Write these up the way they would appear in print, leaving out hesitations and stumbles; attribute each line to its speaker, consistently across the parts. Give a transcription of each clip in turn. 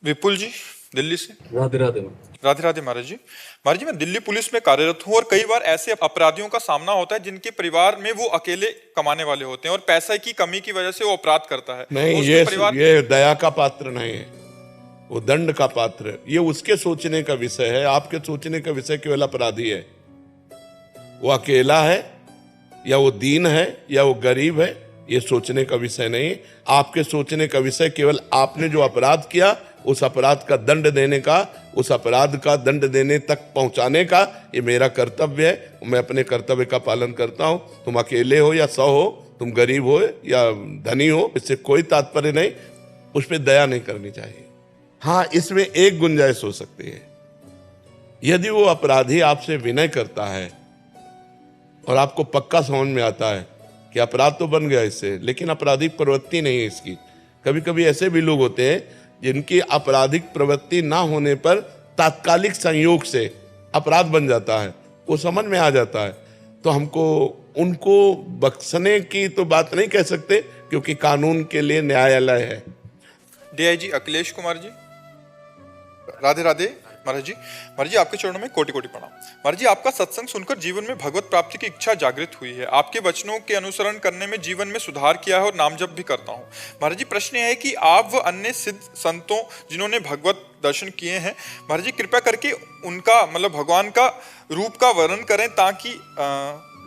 Speaker 1: विपुल जी, दिल्ली से।
Speaker 2: राधे राधे।
Speaker 1: राधे राधे महाराज जी। महाराज जी, मैं दिल्ली पुलिस में कार्यरत हूँ और कई बार ऐसे अपराधियों का सामना होता है जिनके परिवार में वो अकेले कमाने वाले होते हैं और पैसे की कमी की वजह से वो अपराध करता है।
Speaker 3: नहीं, ये दया का पात्र नहीं है, वो दंड का पात्र है। ये उसके सोचने का विषय है, आपके सोचने का विषय केवल अपराधी है। वो अकेला है या वो दीन है या वो गरीब है, ये सोचने का विषय नहीं। आपके सोचने का विषय केवल आपने जो अपराध किया उस अपराध का दंड देने का, उस अपराध का दंड देने तक पहुंचाने का ये मेरा कर्तव्य है। मैं अपने कर्तव्य का पालन करता हूं। तुम अकेले हो या 100 हो, तुम गरीब हो या धनी हो, इससे कोई तात्पर्य नहीं। उस पर दया नहीं करनी चाहिए। हाँ, इसमें एक गुंजाइश हो सकती है, यदि वो अपराधी आपसे विनय करता है और आपको पक्का समझ में आता है कि अपराध तो बन गया इससे, लेकिन आपराधिक प्रवृत्ति नहीं है इसकी। कभी कभी ऐसे भी लोग होते हैं जिनकी आपराधिक प्रवृत्ति ना होने पर तात्कालिक संयोग से अपराध बन जाता है, वो समझ में आ जाता है। तो हमको उनको बख्शने की तो बात नहीं कह सकते, क्योंकि कानून के लिए न्यायालय है।
Speaker 1: डीआईजी अखिलेश कुमार जी। राधे राधे महाराज जी। महाराज जी, आपके चरणों में कोटि कोटि प्रणाम। महाराज जी, आपका सत्संग सुनकर जीवन में भगवत प्राप्ति की इच्छा जागृत हुई है। आपके वचनों के अनुसरण करने में जीवन में सुधार किया है और नाम जप भी करता हूँ। महाराज जी, प्रश्न यह है कि आप व अन्य सिद्ध संतों जिन्होंने भगवत दर्शन किए हैं, महाराज जी कृपया करके उनका भगवान का रूप का वर्णन करें ताकि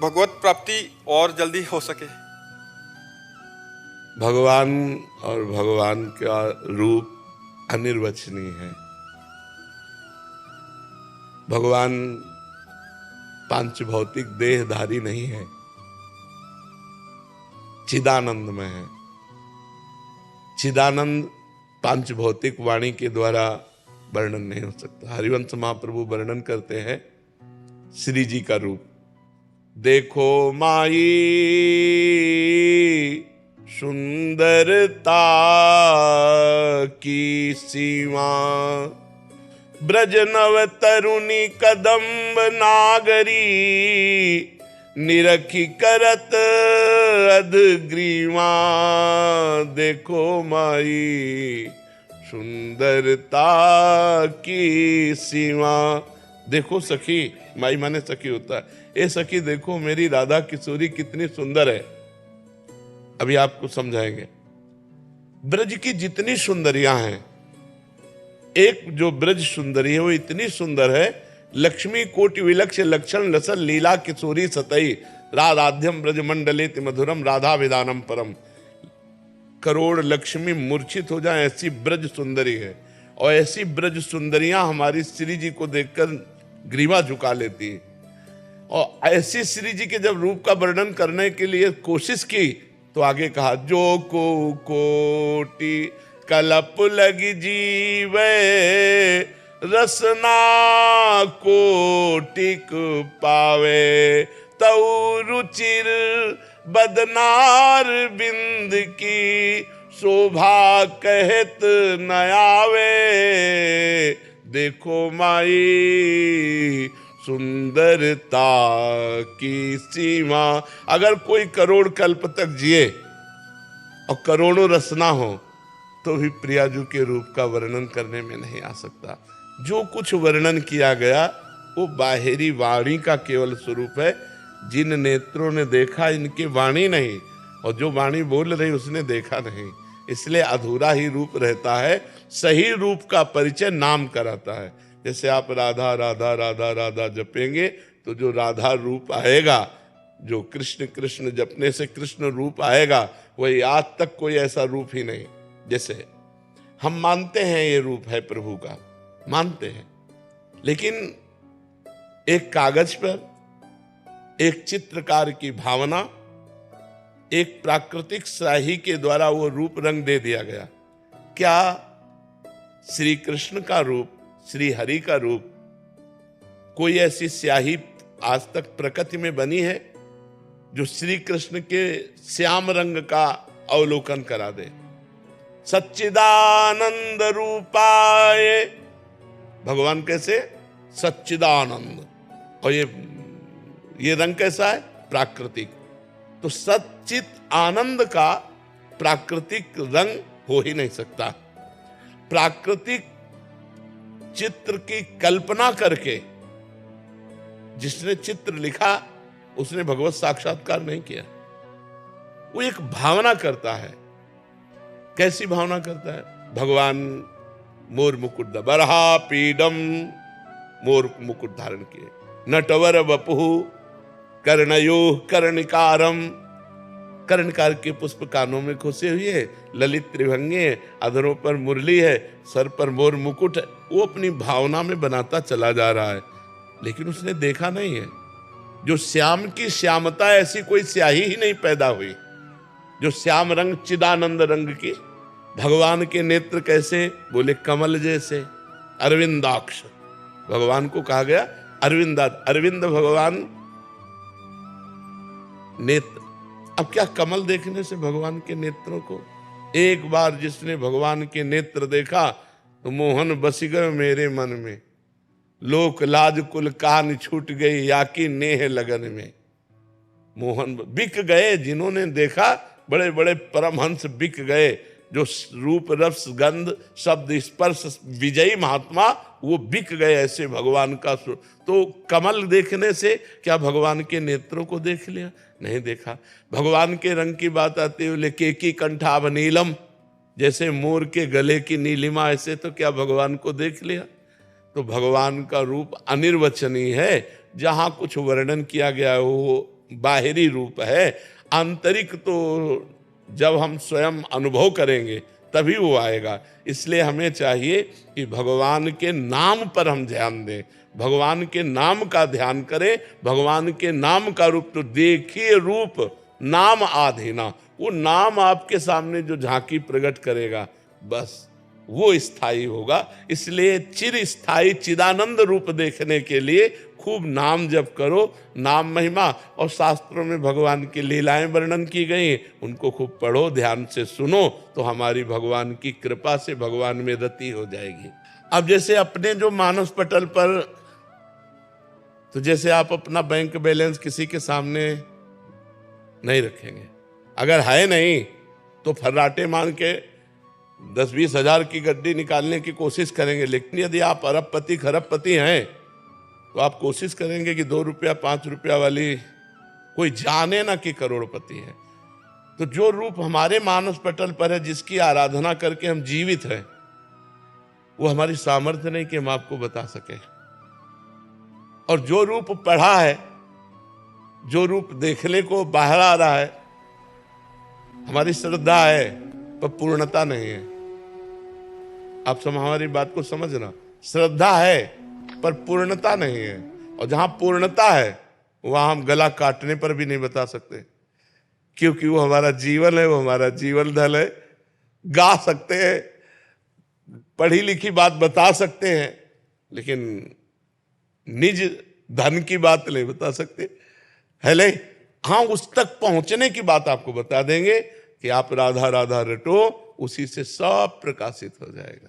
Speaker 1: भगवत प्राप्ति और जल्दी हो सके।
Speaker 3: भगवान और भगवान का रूप अनिर्वचनीय है। भगवान पांच भौतिक देहधारी नहीं है, चिदानंद में है। चिदानंद पांच भौतिक वाणी के द्वारा वर्णन नहीं हो सकता। हरिवंश महाप्रभु वर्णन करते हैं श्री जी का रूप। देखो माई सुंदरता की सीमा, ब्रज नव तरुणी कदम्ब नागरी, निरखी करत अधग्रीवा। देखो माई सुंदरता की सीमा। देखो सखी, माई माने सखी होता है। ए सखी देखो मेरी राधा किशोरी कितनी सुंदर है। अभी आपको समझाएंगे। ब्रज की जितनी सुंदरियां हैं, एक जो ब्रज सुंदरी है वो इतनी सुंदर है, लक्ष्मी कोटि विलक्ष लक्षण लसल लीला किशोरी सतई, राधाध्यम ब्रज मंडलेति मधुरम राधा विदानम परम। करोड़ लक्ष्मी मूर्छित हो जाए ऐसी ब्रज सुंदरी है। और ऐसी ब्रज सुंदरियां हमारी श्री जी को देखकर ग्रीवा झुका लेती है। और ऐसी श्री जी के जब रूप का वर्णन करने के लिए कोशिश की तो आगे कहा, जो को कोटि कलप लगी जीवे, रसना कोटिक पावे, तऊ रुचिर बदनार बिंद की, शोभा कहत न आवे। देखो माई सुंदरता की सीमा। अगर कोई करोड़ कल्प तक जिए और करोड़ों रसना हो तो भी प्रियाजू के रूप का वर्णन करने में नहीं आ सकता। जो कुछ वर्णन किया गया वो बाहरी वाणी का केवल स्वरूप है। जिन नेत्रों ने देखा इनकी वाणी नहीं, और जो वाणी बोल रही उसने देखा नहीं, इसलिए अधूरा ही रूप रहता है। सही रूप का परिचय नाम कराता है। जैसे आप राधा राधा राधा राधा जपेंगे तो जो राधा रूप आएगा, जो कृष्ण कृष्ण जपने से कृष्ण रूप आएगा, वही आज तक कोई ऐसा रूप ही नहीं। जैसे हम मानते हैं ये रूप है प्रभु का, मानते हैं, लेकिन एक कागज पर एक चित्रकार की भावना, एक प्राकृतिक स्याही के द्वारा वो रूप रंग दे दिया गया। क्या श्री कृष्ण का रूप, श्री हरि का रूप, कोई ऐसी स्याही आज तक प्रकृति में बनी है जो श्री कृष्ण के श्याम रंग का अवलोकन करा दे? सच्चिदानंद रूपाय, भगवान कैसे? सच्चिदानंद। और ये रंग कैसा है? प्राकृतिक। तो सच्चित आनंद का प्राकृतिक रंग हो ही नहीं सकता। प्राकृतिक चित्र की कल्पना करके जिसने चित्र लिखा उसने भगवत साक्षात्कार नहीं किया। वो एक भावना करता है। कैसी भावना करता है? भगवान मोर मुकुट बरहा पीडम, मोर मुकुट धारण किए, नटवर वपुहु कर्णयो कर्णिकारम, कर्णकार के पुष्प कानों में खोसे हुए, ललित त्रिभंगे, अधरों पर मुरली है, सर पर मोर मुकुट है। वो अपनी भावना में बनाता चला जा रहा है, लेकिन उसने देखा नहीं है जो श्याम की श्यामता, ऐसी कोई स्याही ही नहीं पैदा हुई। जो श्याम रंग चिदानंद रंग की, भगवान के नेत्र कैसे? बोले कमल जैसे, अरविंदाक्ष। भगवान को कहा गया अरविंद भगवान नेत्र। अब क्या कमल देखने से भगवान के नेत्रों को? एक बार जिसने भगवान के नेत्र देखा तो मोहन बस गए मेरे मन में, लोक लाज कुल कान छूट गई या की नेह लगन में। मोहन बिक गए, जिन्होंने देखा बड़े बड़े परमहंस बिक गए, जो रूप रस गंध शब्द स्पर्श विजयी महात्मा, वो बिक गए ऐसे भगवान का। तो कमल देखने से क्या भगवान के नेत्रों को देख लिया? नहीं देखा। भगवान के रंग की बात आती है, बोले केकी कंठाभ नीलम, जैसे मोर के गले की नीलिमा, ऐसे तो क्या भगवान को देख लिया? तो भगवान का रूप अनिर्वचनीय है। जहां कुछ वर्णन किया गया है वो बाहरी रूप है, आंतरिक तो जब हम स्वयं अनुभव करेंगे तभी वो आएगा। इसलिए हमें चाहिए कि भगवान के नाम पर हम ध्यान दें, भगवान के नाम का ध्यान करें। भगवान के नाम का रूप तो देखिए, रूप नाम आधीना, वो नाम आपके सामने जो झांकी प्रकट करेगा बस वो स्थायी होगा। इसलिए चिर स्थायी चिदानंद रूप देखने के लिए खूब नाम जप करो, नाम महिमा। और शास्त्रों में भगवान की लीलाएं वर्णन की गई, उनको खूब पढ़ो, ध्यान से सुनो, तो हमारी भगवान की कृपा से भगवान में रति हो जाएगी। अब जैसे अपने जो मानस पटल पर, तो जैसे आप अपना बैंक बैलेंस किसी के सामने नहीं रखेंगे, अगर है नहीं तो फर्राटे मान के 10-20 हजार की गड्डी निकालने की कोशिश करेंगे। लेकिन यदि आप अरबपति खरबपति हैं तो आप कोशिश करेंगे कि 2 रुपया 5 रुपया वाली कोई जाने ना कि करोड़पति है। तो जो रूप हमारे मानस पटल पर है, जिसकी आराधना करके हम जीवित हैं, वो हमारी सामर्थ्य नहीं कि हम आपको बता सके। और जो रूप पढ़ा है, जो रूप देखने को बाहर आ रहा है, हमारी श्रद्धा है पर पूर्णता नहीं है। आप हमारी बात को समझना, श्रद्धा है पर पूर्णता नहीं है। और जहां पूर्णता है वहां हम गला काटने पर भी नहीं बता सकते, क्योंकि वो हमारा जीवन है, वो हमारा जीवन धन है। गा सकते हैं, पढ़ी लिखी बात बता सकते हैं, लेकिन निज धन की बात नहीं बता सकते। हेले हाँ, उस तक पहुंचने की बात आपको बता देंगे कि आप राधा राधा रटो, उसी से सब प्रकाशित हो जाएगा।